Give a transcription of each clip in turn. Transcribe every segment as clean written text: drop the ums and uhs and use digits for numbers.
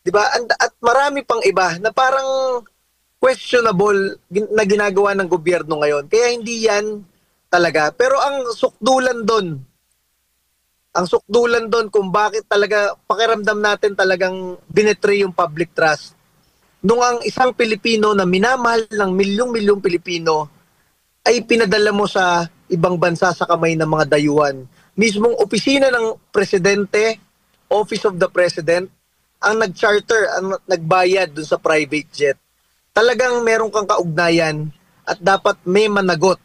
'Di ba? At marami pang iba na parang questionable na ginagawa ng gobyerno ngayon. Kaya hindi yan talaga. Pero ang sukdulan doon kung bakit talaga pakiramdam natin talagang binetray yung public trust. Nung ang isang Pilipino na minamahal ng milyong-milyong Pilipino ay pinadala mo sa ibang bansa sa kamay ng mga dayuhan. Mismong opisina ng presidente, Office of the President, ang nag-charter, ang nagbayad dun sa private jet. Talagang meron kang kaugnayan at dapat may managot.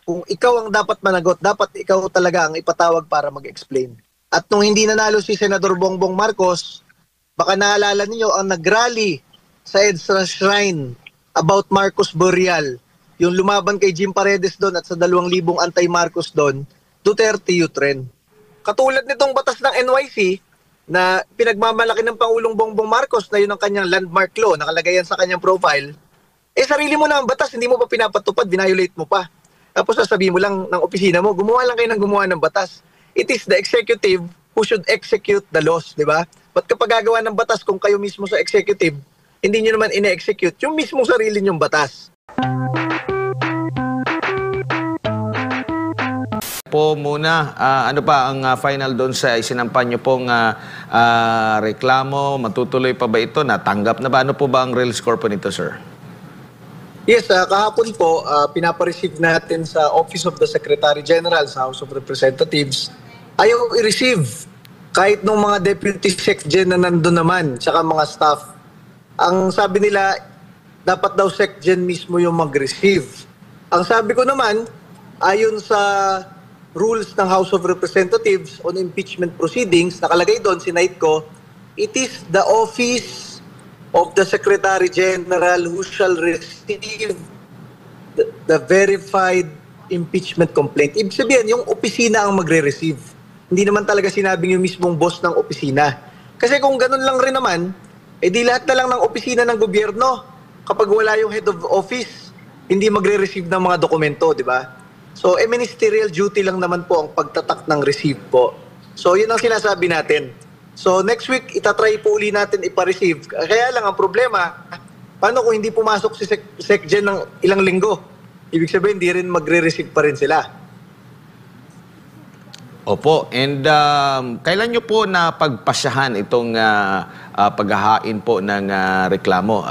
Kung ikaw ang dapat managot, dapat ikaw talaga ang ipatawag para mag-explain. At nung hindi nanalo si Senador Bongbong Marcos, baka naalala niyo ang nagrally sa EDSA Shrine about Marcos Burial. Yung lumaban kay Jim Paredes doon at sa 2,000 anti-Marcos doon, Duterte Youth Trend. Katulad nitong batas ng NYC na pinagmamalaki ng Pangulong Bongbong Marcos na yun ang kanyang landmark law, nakalagay yan sa kanyang profile, sarili mo na ang batas, hindi mo pa pinapatupad, violate mo pa. Tapos sasabihin mo lang ng opisina mo, gumawa lang kayo ng gumawa ng batas. It is the executive who should execute the laws, di ba? Ba't kapag gagawa ng batas kung kayo mismo sa executive, hindi nyo naman ine-execute yung mismong sarili nyong batas? Po muna, ano pa ang final doon sa isinampan nyo pong reklamo? Matutuloy pa ba ito? Natanggap na ba? Ano po ba ang real score po nito, sir? Yes, kahapon po, pinapareceive natin sa Office of the Secretary General sa House of Representatives. Ayaw i-receive kahit nung mga deputy secgen na nandun naman, tsaka mga staff. Ang sabi nila, dapat daw secgen mismo yung mag-receive. Ang sabi ko naman, ayon sa rules ng House of Representatives on impeachment proceedings, nakalagay doon, sinite ko, it is the Office of the Secretary General who shall receive the verified impeachment complaint. Ibig sabihin, yung opisina ang magre-receive. Hindi naman talaga sinabing yung mismong boss ng opisina. Kasi kung ganun lang rin naman, di lahat na lang ng opisina ng gobyerno, kapag wala yung head of office, hindi magre-receive ng mga dokumento, di ba? So, ministerial duty lang naman po ang pagtatak ng receive po. So, yun ang sinasabi natin. So, next week, itatry po uli natin ipa-receive. Kaya lang ang problema, paano kung hindi pumasok si SecGen ng ilang linggo? Ibig sabihin, hindi rin magre-receive pa rin sila. Opo. And kailan nyo po na pagpasyahan itong paghahain po ng reklamo?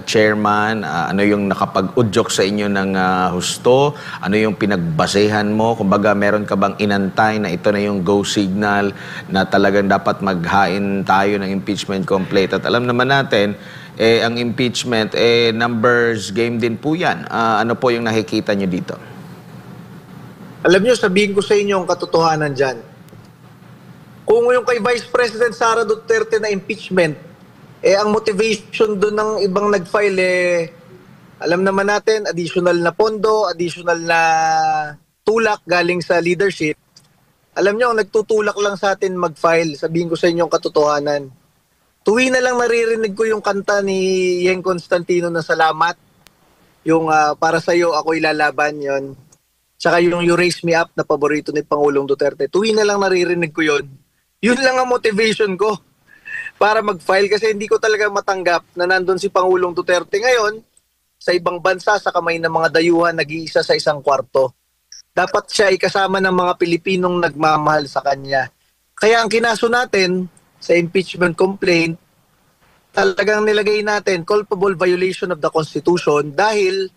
Chairman, ano yung nakapag-udyok sa inyo ng husto? Ano yung pinagbasehan mo? Kumbaga, meron ka bang inantay na ito na yung go signal na talagang dapat maghain tayo ng impeachment complaint? At alam naman natin, ang impeachment, numbers game din po yan. Ano po yung nakikita nyo dito? Alam nyo, sabihin ko sa inyo ang katotohanan dyan. Kung yung kay Vice President Sara Duterte na impeachment, ang motivation doon ng ibang nag-file, alam naman natin, additional na pondo, additional na tulak galing sa leadership. Alam nyo, ang nagtutulak lang sa atin mag-file, sabihin ko sa inyo ang katotohanan. Tuwi na lang naririnig ko yung kanta ni Yeng Constantino na Salamat. Yung para sa'yo, ako ilalaban yon. Tsaka yung You Raise Me Up na paborito ni Pangulong Duterte. Tuwi na lang naririnig ko yun. Yun lang ang motivation ko para mag-file kasi hindi ko talaga matanggap na nandun si Pangulong Duterte ngayon sa ibang bansa sa kamay ng mga dayuhan nag-iisa sa isang kwarto. Dapat siya ay kasama ng mga Pilipinong nagmamahal sa kanya. Kaya ang kinaso natin sa impeachment complaint, talagang nilagay natin culpable violation of the Constitution dahil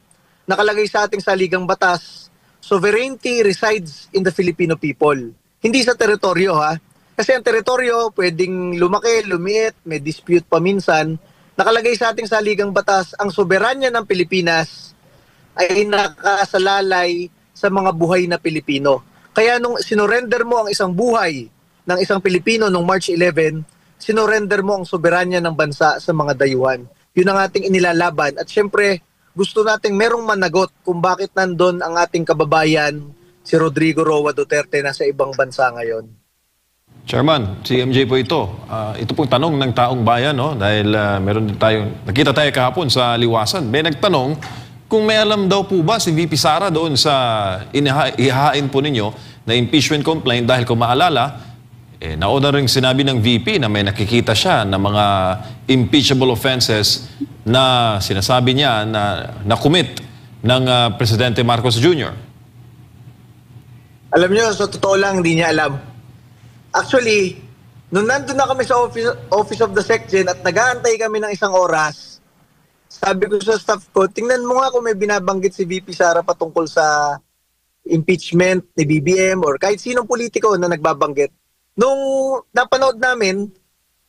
nakalagay sa ating saligang batas, sovereignty resides in the Filipino people. Hindi sa teritoryo ha. Kasi ang teritoryo pwedeng lumaki, lumiit, may dispute pa minsan. Nakalagay sa ating saligang batas, ang soberanya ng Pilipinas ay nakasalalay sa mga buhay na Pilipino. Kaya nung sinurrender mo ang isang buhay ng isang Pilipino nung March 11, sinurrender mo ang soberanya ng bansa sa mga dayuhan. Yun ang ating inilalaban. At syempre, gusto nating merong managot kung bakit nandun ang ating kababayan, si Rodrigo Roa Duterte, na sa ibang bansa ngayon. Chairman, si MJ po ito. Ito pong tanong ng taong bayan, no? Dahil meron din tayong, nakita tayo kahapon sa liwasan. May nagtanong kung may alam daw po ba si VP Sara doon sa ihahain po ninyo na impeachment complaint dahil kung maalala, nauna rin sinabi ng VP na may nakikita siya ng mga impeachable offenses na sinasabi niya na na-commit ng Presidente Marcos Jr. Alam niyo, sa totoo lang, hindi niya alam. Actually, nung nandun na kami sa office of the SecGen at nag-aantay kami ng 1 oras, sabi ko sa staff ko, tingnan mo nga kung may binabanggit si VP Sara patungkol sa impeachment ni BBM or kahit sinong politiko na nagbabanggit. Nung napanood namin,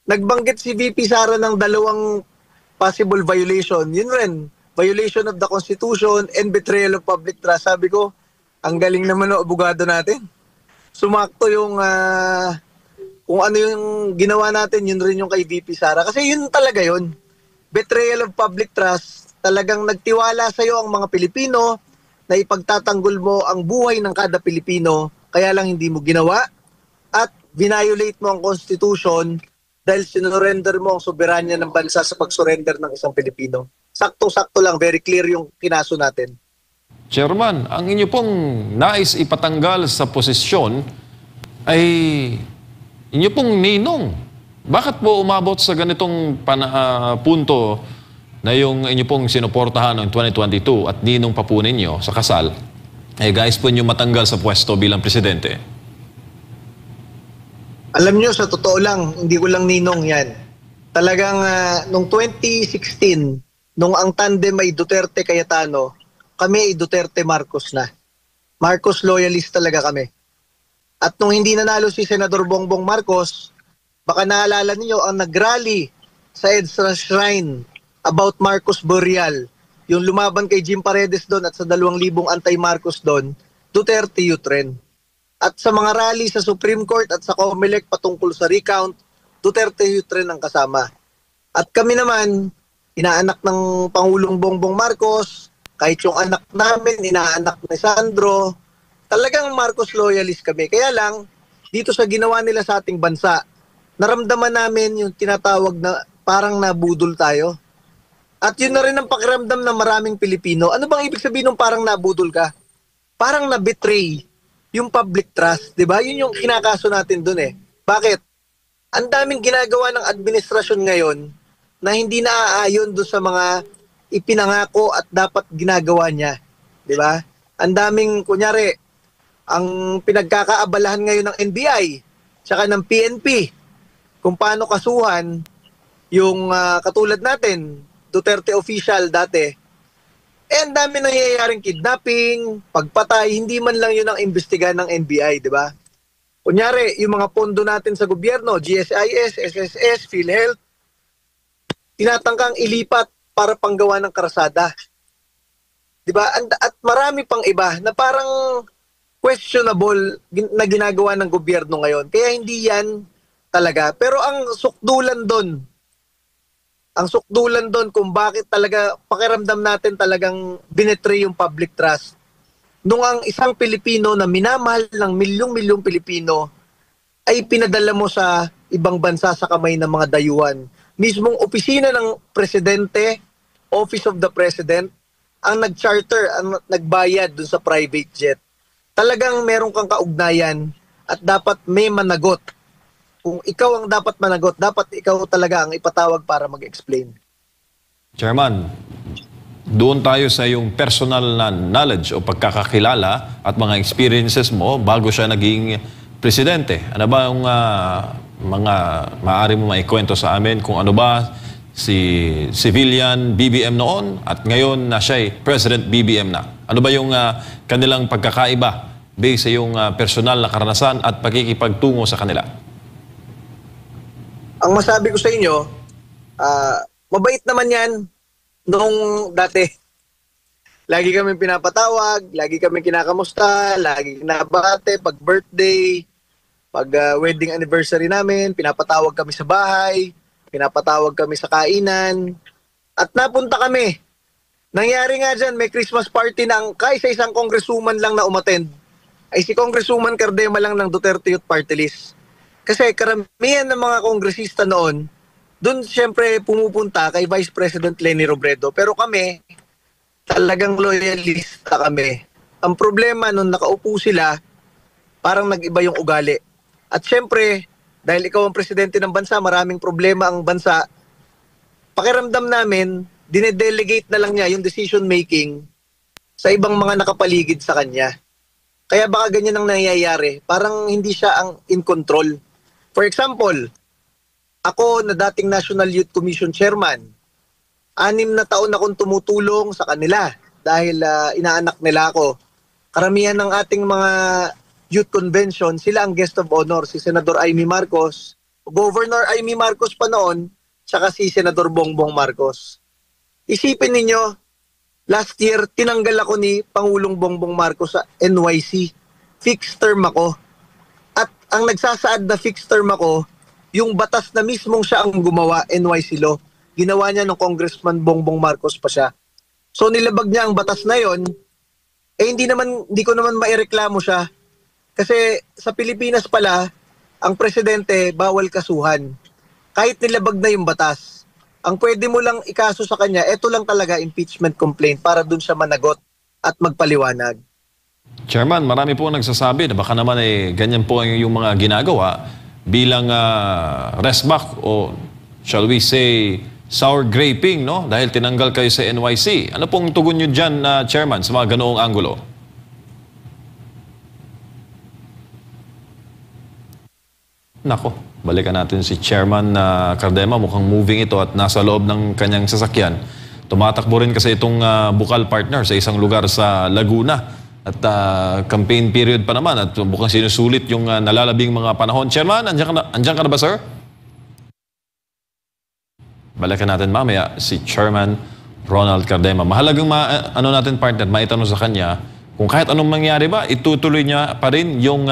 nagbanggit si VP Sara ng 2 possible violation. Yun rin, violation of the Constitution and betrayal of public trust. Sabi ko, ang galing naman ng abogado natin. Sumakto yung kung ano yung ginawa natin, yun rin yung kay VP Sara. Kasi yun talaga yun. Betrayal of public trust. Talagang nagtiwala sa'yo ang mga Pilipino na ipagtatanggol mo ang buhay ng kada Pilipino, kaya lang hindi mo ginawa at violate mo ang Constitution dahil sinurrender mo ang soberanya ng bansa sa pag-surrender ng isang Pilipino. Sakto-sakto lang, very clear yung kinaso natin. Chairman, ang inyo pong nais ipatanggal sa posisyon ay inyo pong ninong. Bakit po umabot sa ganitong punto na yung inyo pong sinuportahan noong 2022 at ninong pa po ninyo sa kasal, guys po inyo matanggal sa pwesto bilang presidente? Alam nyo, sa totoo lang, hindi ko lang ninong yan. Talagang noong 2016, nung ang tandem ay Duterte-Cayetano, kami ay Duterte-Marcos na. Marcos loyalist talaga kami. At nung hindi nanalo si Senador Bongbong Marcos, baka naalala niyo ang nagrally sa EDSA Shrine about Marcos Burial, yung lumaban kay Jim Paredes doon at sa 2,000 anti-Marcos doon, Duterte youth rin. At sa mga rally sa Supreme Court at sa COMELEC patungkol sa recount, Duterte youth rin ang kasama. At kami naman, inaanak ng Pangulong Bongbong Marcos, kahit yung anak namin, inaanak ni Sandro, talagang Marcos loyalist kami. Kaya lang, dito sa ginawa nila sa ating bansa, naramdaman namin yung tinatawag na parang nabudol tayo. At yun na rin ang pakiramdam ng maraming Pilipino. Ano bang ibig sabihin ng parang nabudol ka? Parang na-betray yung public trust, di ba? Yun yung kinakaso natin dun eh. Bakit? Ang daming ginagawa ng administrasyon ngayon na hindi naaayon doon sa mga ipinangako at dapat ginagawa niya. Di ba? Ang daming, kunyari, ang pinagkakaabalahan ngayon ng NBI tsaka ng PNP kung paano kasuhan yung katulad natin, Duterte official dati. Ang dami nangyayaring kidnapping, pagpatay, hindi man lang yun ang imbestigahan ng NBI, di ba? Kunyari, yung mga pondo natin sa gobyerno, GSIS, SSS, PhilHealth, tinatangkang ilipat para panggawa ng karasada. Di ba? At marami pang iba na parang questionable na ginagawa ng gobyerno ngayon. Kaya hindi yan talaga. Pero ang sukdulan doon kung bakit talaga pakiramdam natin talagang binetray yung public trust. Nung ang isang Pilipino na minamahal ng milyong-milyong Pilipino ay pinadala mo sa ibang bansa sa kamay ng mga dayuhan. Mismong opisina ng presidente, Office of the President, ang nag-charter, ang nagbayad dun sa private jet. Talagang meron kang kaugnayan at dapat may managot. Kung ikaw ang dapat managot, dapat ikaw talaga ang ipatawag para mag-explain. Chairman, doon tayo sa yung personal na knowledge o pagkakakilala at mga experiences mo bago siya naging presidente. Ano ba yung mga maaari mo maikwento sa amin kung ano ba si civilian BBM noon at ngayon na siya ay President BBM na? Ano ba yung kanilang pagkakaiba based sa yung personal na karanasan at pagkikipagtungo sa kanila? Ang masabi ko sa inyo, mabait naman yan nung dati. Lagi kami pinapatawag, lagi kami kinakamusta, lagi kinabate, pag birthday, pag wedding anniversary namin, pinapatawag kami sa bahay, pinapatawag kami sa kainan, at napunta kami. Nangyari nga dyan, may Christmas party ng kaysa isang congresswoman lang na umattend, ay si Congresswoman Cardema lang ng Duterte Youth Party List. Kasi karamihan ng mga kongresista noon, doon siyempre pumupunta kay Vice President Leni Robredo. Pero kami, talagang loyalista kami. Ang problema nung nakaupo sila, parang nag-iba yung ugali. At siyempre, dahil ikaw ang presidente ng bansa, maraming problema ang bansa, pakiramdam namin, dinedelegate na lang niya yung decision making sa ibang mga nakapaligid sa kanya. Kaya baka ganyan ang nangyayari. Parang hindi siya ang in control. For example, ako na dating National Youth Commission Chairman, 6 na taon akong tumutulong sa kanila dahil inaanak nila ako. Karamihan ng ating mga youth convention, sila ang guest of honor. Si Senador Amy Marcos, Governor Amy Marcos pa noon, tsaka si Senador Bongbong Marcos. Isipin ninyo, last year, tinanggal ako ni Pangulong Bongbong Marcos sa NYC. Fixed term ako. At ang nagsasaad na fixed term ako, yung batas na mismong siya ang gumawa, NYC law, ginawa niya ng Congressman Bongbong Marcos pa siya. So nilabag niya ang batas na yon, hindi ko naman maireklamo siya. Kasi sa Pilipinas pala, ang presidente bawal kasuhan. Kahit nilabag na yung batas. Ang pwede mo lang ikaso sa kanya, eto lang talaga impeachment complaint para dun siya managot at magpaliwanag. Chairman, marami po nagsasabi na baka naman ganyan po yung mga ginagawa bilang restback o shall we say sour graping, no? Dahil tinanggal kayo sa NYC. Ano pong tugon nyo dyan, Chairman, sa mga ganoong anggulo? Nako, balikan natin si Chairman Cardema. Mukhang moving ito at nasa loob ng kanyang sasakyan. Tumatakbo rin kasi itong bukal partner sa isang lugar sa Laguna. At campaign period pa naman at mukhang sinusulit yung nalalabing mga panahon. Chairman, andyan ka na ba, sir? Balikan natin mamaya si Chairman Ronald Cardema. Mahalagang natin partner, maitanong sa kanya kung kahit anong mangyari ba, itutuloy niya pa rin yung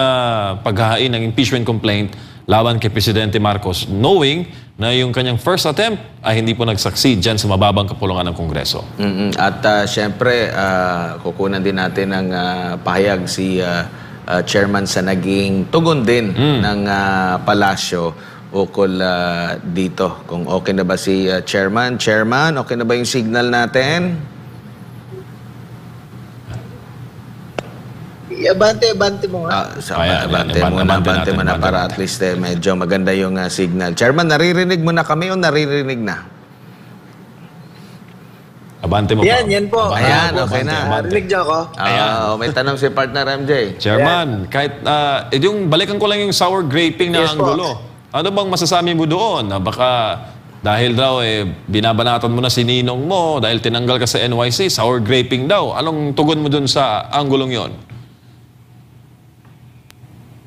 paghahain ng impeachment complaint laban kay Presidente Marcos, knowing na yung kanyang first attempt ay hindi po nag-succeed dyan sa mababang kapulungan ng Kongreso. At syempre, kukunan din natin ng pahayag si Chairman sa naging tugon din ng palasyo ukol dito. Kung okay na ba si Chairman? Chairman, okay na ba yung signal natin? Abante mo nga. Abante mo na para at least medyo maganda yung signal. Chairman, naririnig mo na kami o naririnig na? Abante mo Yan po. Ayan, okay na. Narinig niyo ako? May tanong si partner MJ. Chairman, kahit yung balikan ko lang yung sour graping na anggulo. Ano bang masasabi mo doon? Na baka dahil daw binabanatan mo na si ninong mo dahil tinanggal ka sa NYC, sour graping daw. Anong tugon mo doon sa anggulong yon?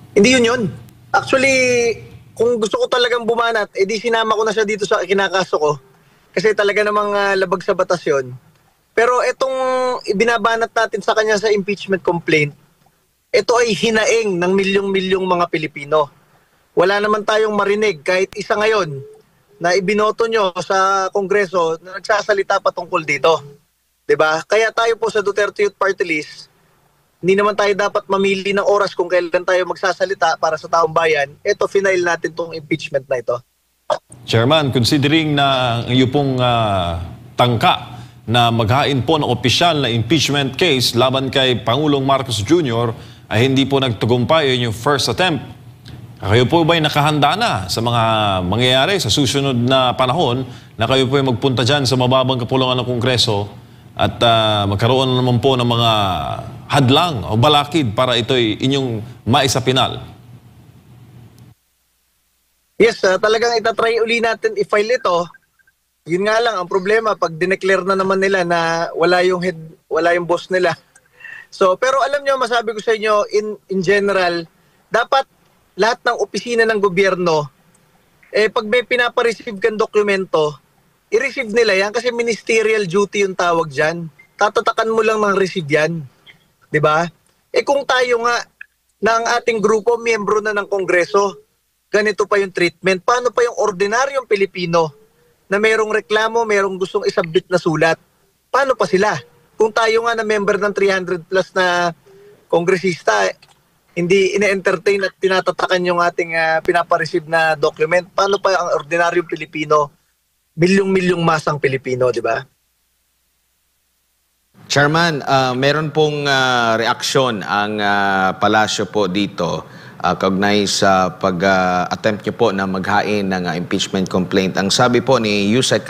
Hindi yun. Actually, kung gusto ko talagang bumanat, edi sinama ko na siya dito sa kinakaso ko. Kasi talaga namang labag sa batas yun. Pero itong ibinabanat natin sa kanya sa impeachment complaint, ito ay hinaing ng milyong-milyong mga Pilipino. Wala naman tayong marinig kahit isa ngayon na ibinoto nyo sa Kongreso na nagsasalita patungkol dito. 'Di ba? Kaya tayo po sa Duterte Youth Party List, hindi naman tayo dapat mamili ng oras kung kailan tayo magsasalita para sa taong bayan. Ito, final natin tong impeachment na ito. Chairman, considering na ang iyo pong tangka na maghain po ng opisyal na impeachment case laban kay Pangulong Marcos Jr. ay hindi po nagtagumpay yung first attempt, kayo po ba'y nakahanda na sa mga mangyayari sa susunod na panahon na kayo po ay magpunta dyan sa mababang kapulungan ng Kongreso at magkaroon naman po ng mga hadlang o balakid para ito'y inyong maisapinal? Yes, talagang itatry uli natin i-file ito. Yun nga lang, ang problema, pag dineclare na naman nila na wala yung head, wala yung boss nila. So, pero alam nyo, masabi ko sa inyo, in general, dapat lahat ng opisina ng gobyerno, pag may pinapareceive kang dokumento, i-receive nila yan kasi ministerial duty yung tawag dyan. Tatatakan mo lang ng receive yan. 'Di ba? Kung tayo nga na ang ating grupo, miyembro na ng Kongreso, ganito pa yung treatment. Paano pa yung ordinaryong Pilipino na merong reklamo, merong gustong isubmit na sulat? Paano pa sila? Kung tayo nga na member ng 300 plus na kongresista, hindi ine-entertain at tinatatakan yung ating pinapareceive na document, paano pa ang ordinaryong Pilipino, milyong-milyong masang Pilipino, di ba? Chairman, meron pong reaksyon ang palasyo po dito kaugnay sa pag-attempt niyo po na maghain ng impeachment complaint. Ang sabi po ni Yusek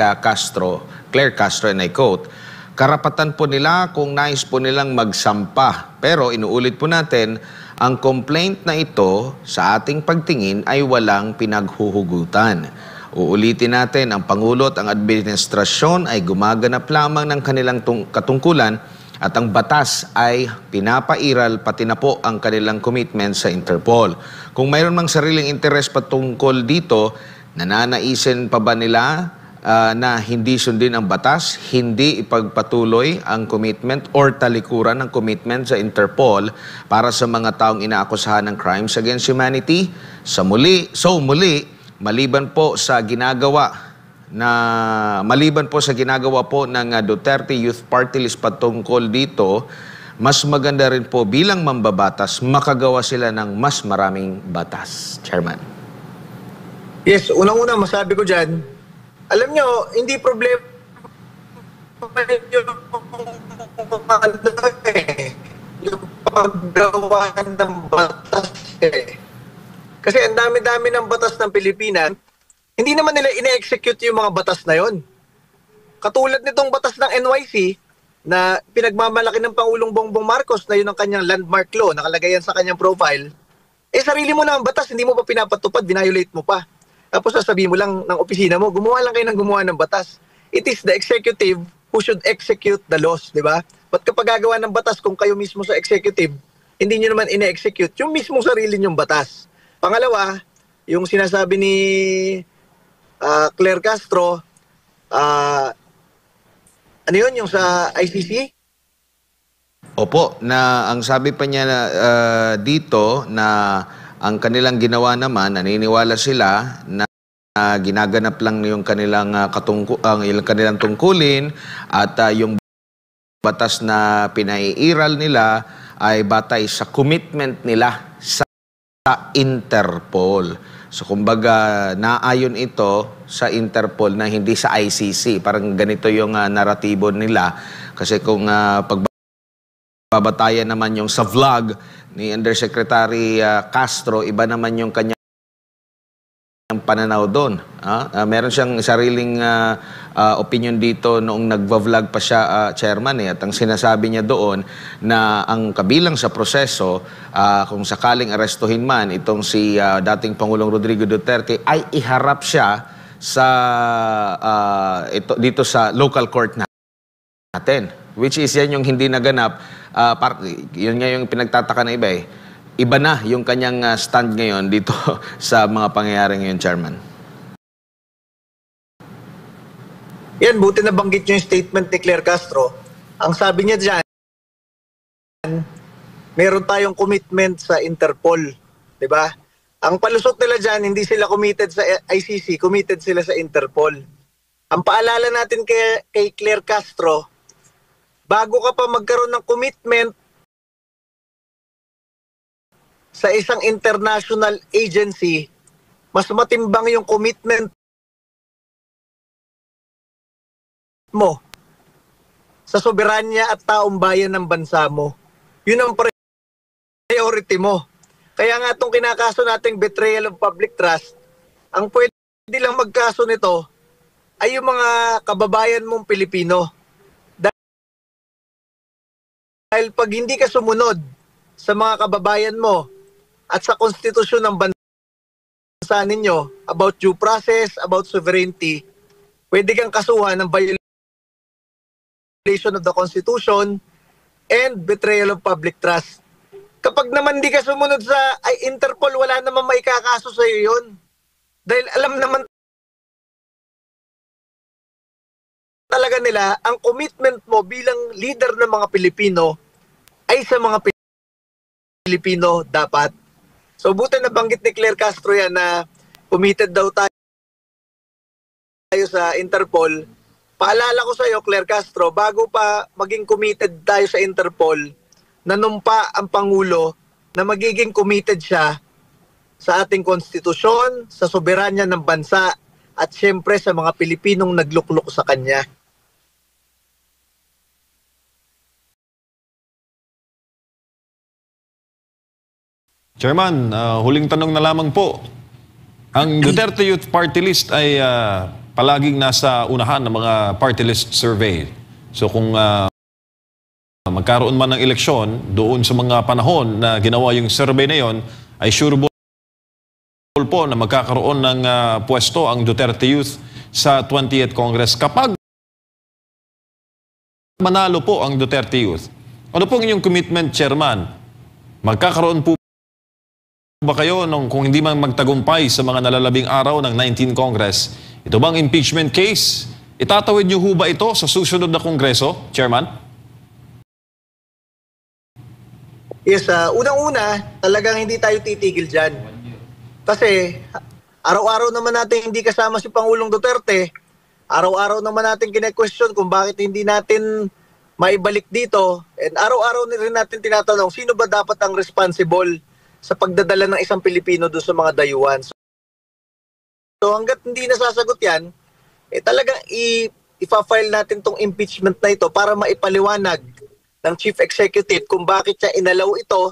Claire Castro, and I quote, "Karapatan po nila kung nais po nilang magsampa. Pero inuulit po natin, ang complaint na ito sa ating pagtingin ay walang pinaghuhugutan. Uulitin natin, ang Pangulo at ang administrasyon ay gumaganap lamang ng kanilang katungkulan at ang batas ay pinapairal pati na po ang kanilang commitment sa Interpol. Kung mayroon mang sariling interes patungkol dito, nananaisin pa ba nila na hindi sundin ang batas, hindi ipagpatuloy ang commitment or talikuran ng commitment sa Interpol para sa mga taong inaakusahan ng crimes against humanity? Muli, maliban po sa ginagawa po ng Duterte Youth Party List patungkol dito, mas maganda rin po bilang mambabatas makagawa sila ng mas maraming batas." Chairman. Yes, unang-una masabi ko dyan, alam nyo, hindi problema yung paggawa ng batas eh. Kasi ang dami-dami ng batas ng Pilipinas, hindi naman nila ine-execute yung mga batas na yon. Katulad nitong batas ng NYC na pinagmamalaki ng Pangulong Bongbong Marcos na yun ang kanyang landmark law, nakalagay yan sa kanyang profile, sarili mo na ang batas, hindi mo pa pinapatupad, violate mo pa. Tapos sasabihin mo lang ng opisina mo, gumawa lang kayo ng gumawa ng batas. It is the executive who should execute the laws, di ba? But kapag gagawa ng batas, kung kayo mismo sa executive, hindi nyo naman ine-execute yung mismo sarili nyong batas. Pangalawa, yung sinasabi ni Claire Castro, ano yun, yung sa ICC? Opo, na ang sabi pa niya dito na ang kanilang ginawa naman, naniniwala sila na ginaganap lang yung kanilang kanilang tungkulin at yung batas na pinaiiral nila ay batay sa commitment nila sa Interpol. So kumbaga naayon ito sa Interpol na hindi sa ICC. Parang ganito yung naratibo nila. Kasi kung pagbabatayan naman yung sa vlog ni Undersecretary Castro, iba naman yung kanyang pananaw doon. Meron siyang sariling opinion dito noong nagva-vlog pa siya, Chairman. At ang sinasabi niya doon na ang kabilang sa proseso, kung sakaling arestuhin man itong si dating Pangulong Rodrigo Duterte, ay iharap siya sa dito sa local court natin. Which is yan yung hindi naganap. Yun nga yung pinagtataka na iba eh. Iba na yung kanyang stand ngayon dito sa mga pangyayari ngayon, Chairman. Yan, buti na banggit nyo yung statement ni Claire Castro. Ang sabi niya dyan, meron tayong commitment sa Interpol. Diba? Ang palusot nila dyan, hindi sila committed sa ICC, committed sila sa Interpol. Ang paalala natin kay Claire Castro, bago ka pa magkaroon ng commitment sa isang international agency, mas matimbang yung commitment mo sa soberanya at taong bayan ng bansa mo. Yun ang priority mo. Kaya nga itong kinakaso nating betrayal of public trust, ang pwede lang magkaso nito ay yung mga kababayan mong Pilipino. Dahil pag hindi ka sumunod sa mga kababayan mo at sa konstitusyon ng bansa ninyo about due process, about sovereignty, pwede kang kasuhan ng violation of the Constitution and betrayal of public trust. Kapag naman di ka sumunod sa Interpol, wala naman maikakaso sa iyo yun. Dahil alam naman talaga nila, ang commitment mo bilang leader ng mga Pilipino ay sa mga Pilipino dapat. So buti na banggit ni Claire Castro yan na committed daw tayo sa Interpol. Paalala ko sa iyo, Claire Castro, bago pa maging committed tayo sa Interpol, nanumpa ang Pangulo na magiging committed siya sa ating konstitusyon, sa soberanya ng bansa, at siyempre sa mga Pilipinong nagluklok sa kanya. Chairman, huling tanong na lamang po. Ang Duterte Youth Party List ay palaging nasa unahan ng mga party list survey. So kung magkaroon man ng eleksyon, doon sa mga panahon na ginawa yung survey na yon, ay sure po na magkakaroon ng pwesto ang Duterte Youth sa 20th Congress. Kapag manalo po ang Duterte Youth, ano po ang inyong commitment, Chairman? Magkakaroon po ba kayo kung hindi man magtagumpay sa mga nalalabing araw ng 19th Congress, ito bang impeachment case? Itatawid niyo ho ba ito sa susunod na Kongreso, Chairman? Yes, unang-una, talagang hindi tayo titigil dyan. Kasi araw-araw naman natin hindi kasama si Pangulong Duterte. Araw-araw naman natin kine-question kung bakit hindi natin maibalik dito. And araw-araw rin natin tinatanong, sino ba dapat ang responsible sa pagdadala ng isang Pilipino doon sa mga dayuhan. So hanggat hindi nasasagot yan, talagang ipa-file natin tong impeachment na ito para maipaliwanag ng Chief Executive kung bakit siya inalaw ito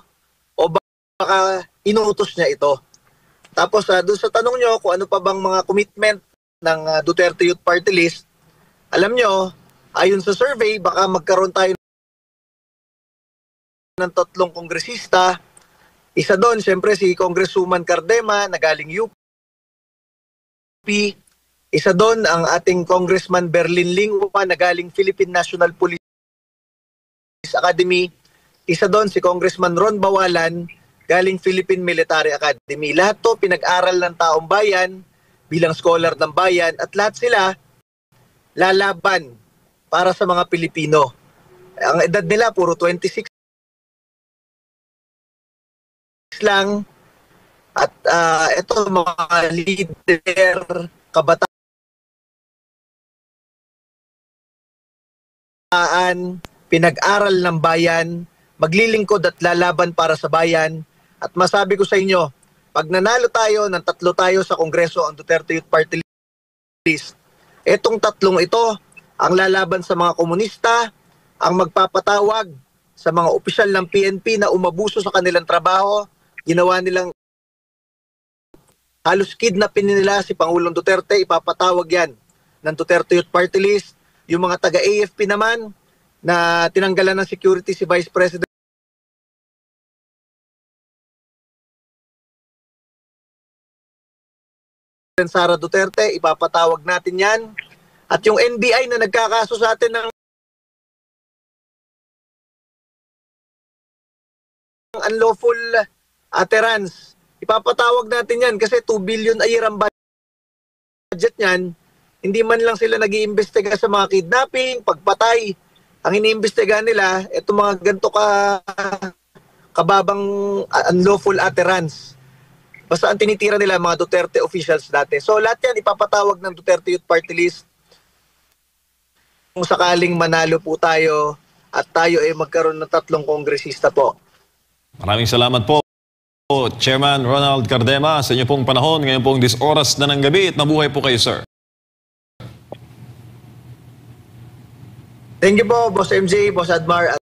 o baka inuutos niya ito. Tapos doon sa tanong nyo kung ano pa bang mga commitment ng Duterte Youth Party List, alam nyo, ayon sa survey, baka magkaroon tayo ng 3 kongresista. Isa doon, siyempre, si Congresswoman Cardema na galing UP. Isa doon, ang ating Congressman Berlin Lingua na galing Philippine National Police Academy. Isa doon, si Congressman Ron Bawalan galing Philippine Military Academy. Lahat to pinag-aral ng taong bayan bilang scholar ng bayan at lahat sila lalaban para sa mga Pilipino. Ang edad nila puro 26 lang at ito mga leader, kabataan, pinag-aral ng bayan, maglilingkod at lalaban para sa bayan. At masabi ko sa inyo, pag nanalo tayo ng 3 tayo sa Kongreso, ang Duterte Youth Party List, etong 3 ito, ang lalaban sa mga komunista, ang magpapatawag sa mga opisyal ng PNP na umabuso sa kanilang trabaho, ginawa nilang halos kidnapin nila si Pangulong Duterte, ipapatawag yan ng Duterte Youth Party List. Yung mga taga-AFP naman, na tinanggalan ng security si Vice President Sara Duterte, ipapatawag natin yan. At yung NBI na nagkakaso sa atin ng unlawful utterance, ipapatawag natin yan kasi 2 billion a year ang budget niyan. Hindi man lang sila nag-iimbestiga sa mga kidnapping, pagpatay. Ang iniimbestiga nila, itong mga ganito kababang unlawful utterance. Basta ang tinitira nila mga Duterte officials dati. So lahat yan ipapatawag ng Duterte Youth Party List. Kung sakaling manalo po tayo at tayo ay magkaroon ng 3 kongresista po. Maraming salamat po, Chairman Ronald Cardema, sa inyo pong panahon. Ngayon pong 10 oras na ng gabi at mabuhay po kayo, sir. Thank you po, Boss MJ, Boss Admar.